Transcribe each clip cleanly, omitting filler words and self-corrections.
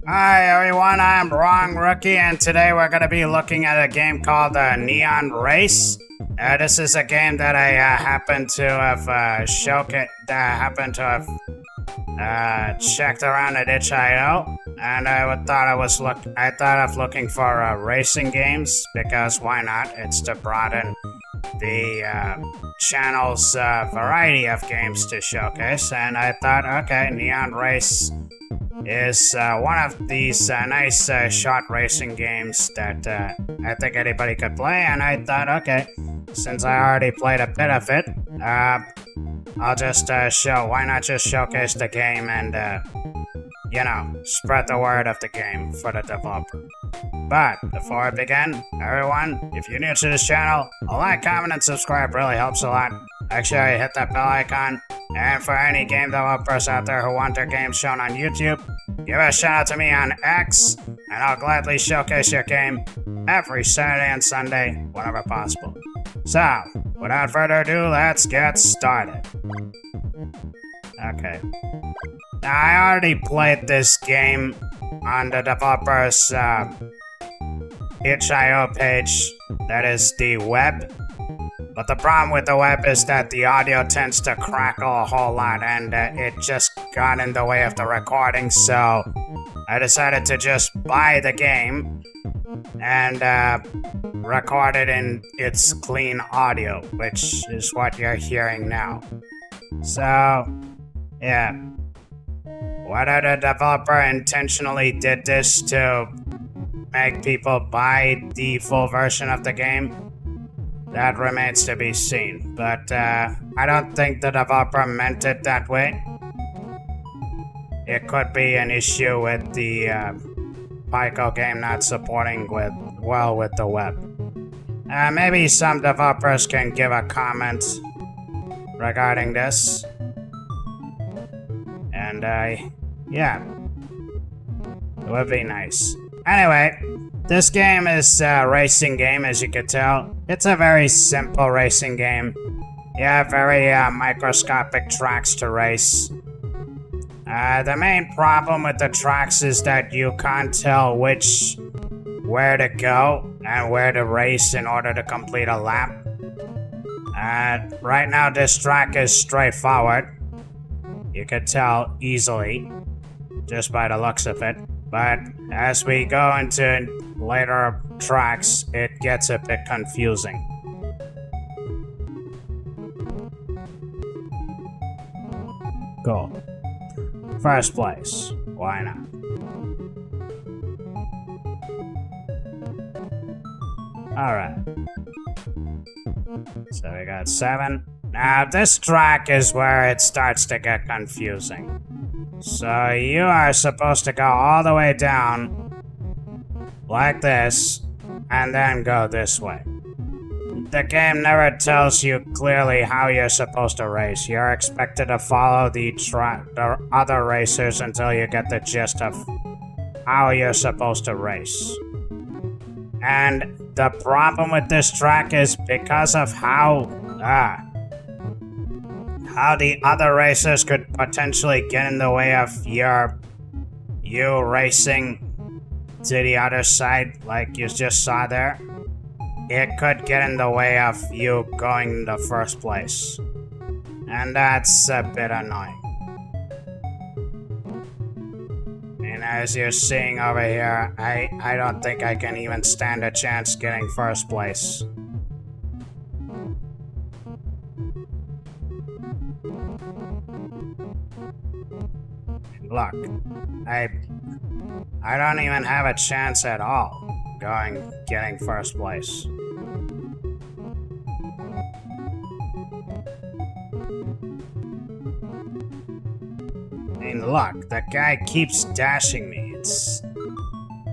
Hi everyone, I'm Wrong Rookie, and today we're going to be looking at a game called Neon Race. This is a game that I happen to have checked around at itchio, and I thought of looking for racing games because why not? It's to broaden the channel's variety of games to showcase, and I thought, okay, Neon Race is one of these nice short racing games that I think anybody could play, and I thought, okay, since I already played a bit of it, I'll just why not just showcase the game and, spread the word of the game for the developer. But before I begin, everyone, if you're new to this channel, a like, comment, and subscribe really helps a lot. Make sure you hit that bell icon. And for any game developers out there who want their games shown on YouTube, give a shout out to me on X, and I'll gladly showcase your game every Saturday and Sunday whenever possible. So, without further ado, let's get started. Okay. Now, I already played this game on the developer's itchio page, that is the web. But the problem with the web is that the audio tends to crackle a whole lot, and it just got in the way of the recording, so I decided to just buy the game and record it in its clean audio, which is what you're hearing now. So, yeah. Whether the developer intentionally did this to make people buy the full version of the game, that remains to be seen, but I don't think the developer meant it that way. It could be an issue with the Pico game not supporting with the web. Maybe some developers can give a comment regarding this. And yeah, it would be nice. Anyway, this game is a racing game, as you can tell. It's a very simple racing game. You have very microscopic tracks to race. The main problem with the tracks is that you can't tell where to go and where to race in order to complete a lap. Right now this track is straightforward. You can tell easily, just by the looks of it. But as we go into later tracks, it gets a bit confusing. Cool. First place. Why not? Alright. So we got 7. Now this track is where it starts to get confusing. So you are supposed to go all the way down like this and then go this way. The game never tells you clearly how you're supposed to race. You're expected to follow the other racers until you get the gist of how you're supposed to race. And the problem with this track is because of how the other racers could potentially get in the way of you racing to the other side, like you just saw there. It could get in the way of you going in the first place. And that's a bit annoying. And as you're seeing over here, I don't think I can even stand a chance getting first place. Look, I don't even have a chance at all getting first place. I mean, look, the guy keeps dashing me.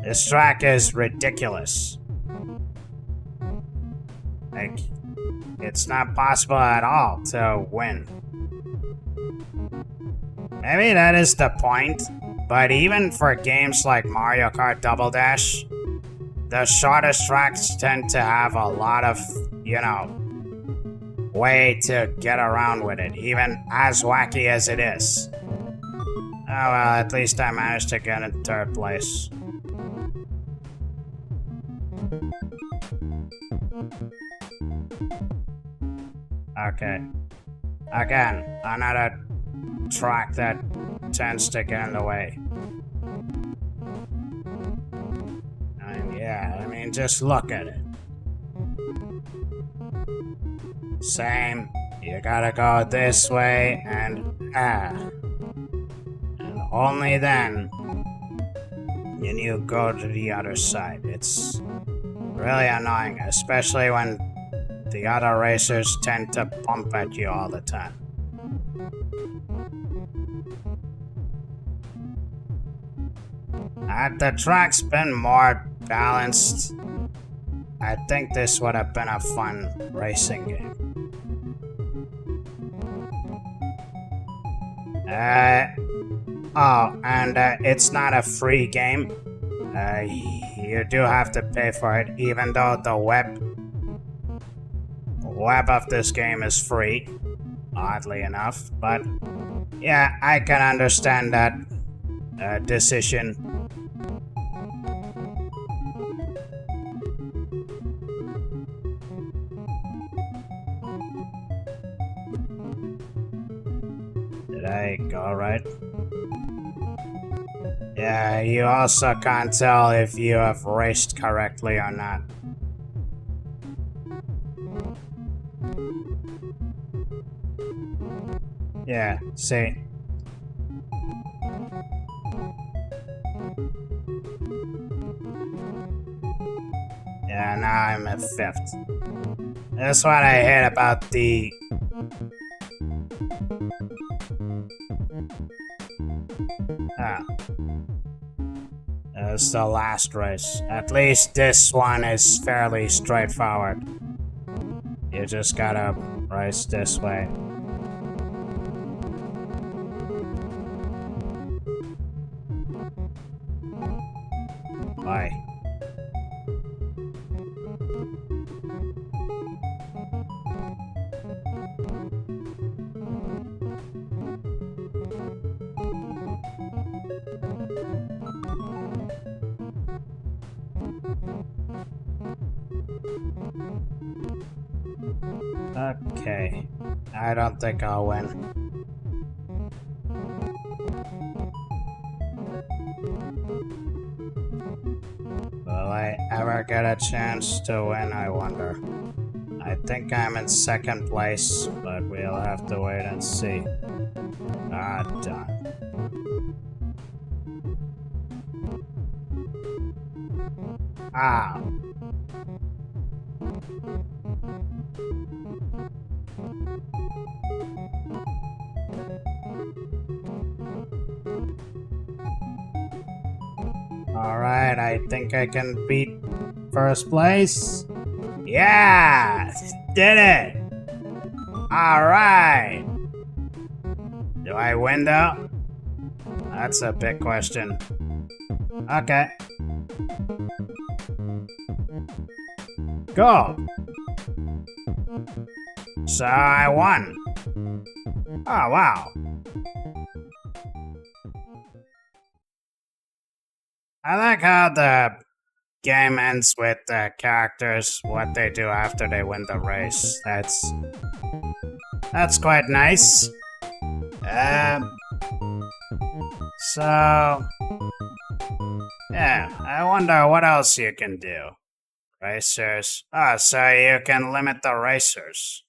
This track is ridiculous. Like, it's not possible at all to win. Maybe that is the point, but even for games like Mario Kart Double Dash, the shortest tracks tend to have a lot of, way to get around with it, even as wacky as it is. well, at least I managed to get in third place. Okay. Again, another track that tends to get in the way. Yeah, I mean, just look at it. Same. You gotta go this way and and only then can you go to the other side. It's really annoying, especially when the other racers tend to bump at you all the time. Had the track's been more balanced, I think this would have been a fun racing game. It's not a free game. You do have to pay for it, even though the web of this game is free, oddly enough. But yeah, I can understand that decision. Did I go right? Yeah, you also can't tell if you have raced correctly or not. Yeah, see. Yeah, now I'm at 5th. That's what I hate about the... It's the last race. At least this one is fairly straightforward. You just gotta race this way. Why? Okay, I don't think I'll win. Will I ever get a chance to win, I wonder? I think I'm in 2nd place, but we'll have to wait and see. Done. Alright, I think I can beat 1st place. Yeah! Did it! Alright! Do I win though? That's a big question. Okay. Go! So I won. Oh, wow. I like how the game ends with the characters, what they do after they win the race. That's quite nice. So yeah, I wonder what else you can do. Racers. So you can limit the racers.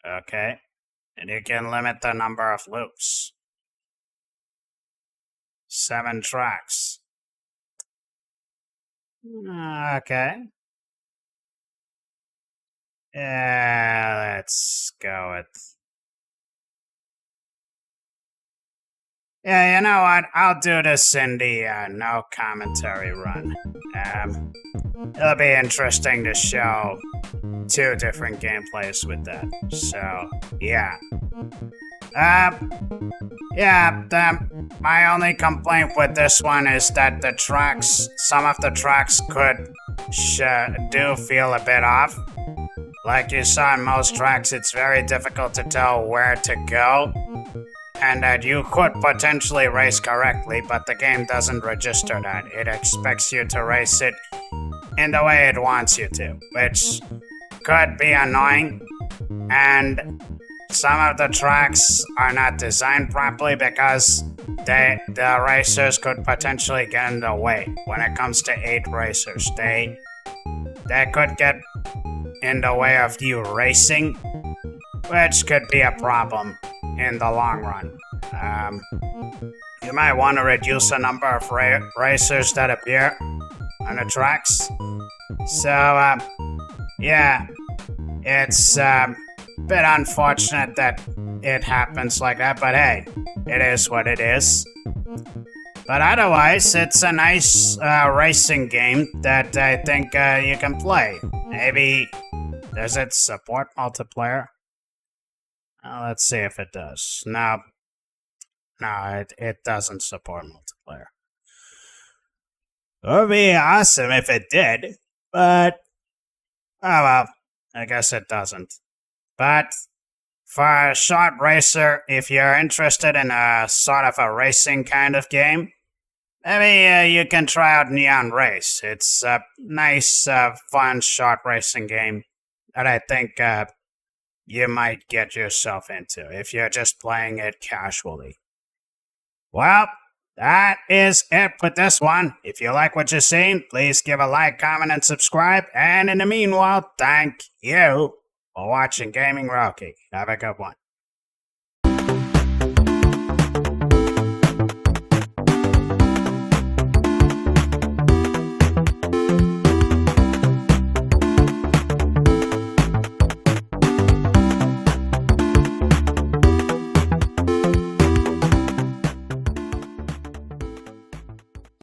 Okay. And you can limit the number of loops. 7 tracks. Okay. Yeah, let's go with... Yeah, you know what? I'll do this in the no commentary run. It'll be interesting to show 2 different gameplays with that. So, yeah. My only complaint with this one is that the tracks, some of the tracks do feel a bit off. Like you saw in most tracks, it's very difficult to tell where to go. and that you could potentially race correctly, but the game doesn't register that. It expects you to race it in the way it wants you to, which could be annoying. And some of the tracks are not designed properly because the racers could potentially get in the way. When it comes to 8 racers, they could get in the way of you racing, which could be a problem in the long run. You might want to reduce the number of racers that appear on the tracks. So, yeah, it's a bit unfortunate that it happens like that, but hey, it is what it is. But otherwise, it's a nice racing game that I think you can play. Maybe, does it support multiplayer? Let's see if it does. No, it doesn't support multiplayer. It would be awesome if it did, but, oh well, I guess it doesn't. But for a short racer, if you're interested in a sort of a racing kind of game, maybe you can try out Neon Race. It's a nice, fun, short racing game that I think you might get yourself into if you're just playing it casually. Well, that is it with this one. If you like what you're seeing, please give a like, comment, and subscribe. And in the meanwhile, thank you for watching Gaming Rocky. Have a good one.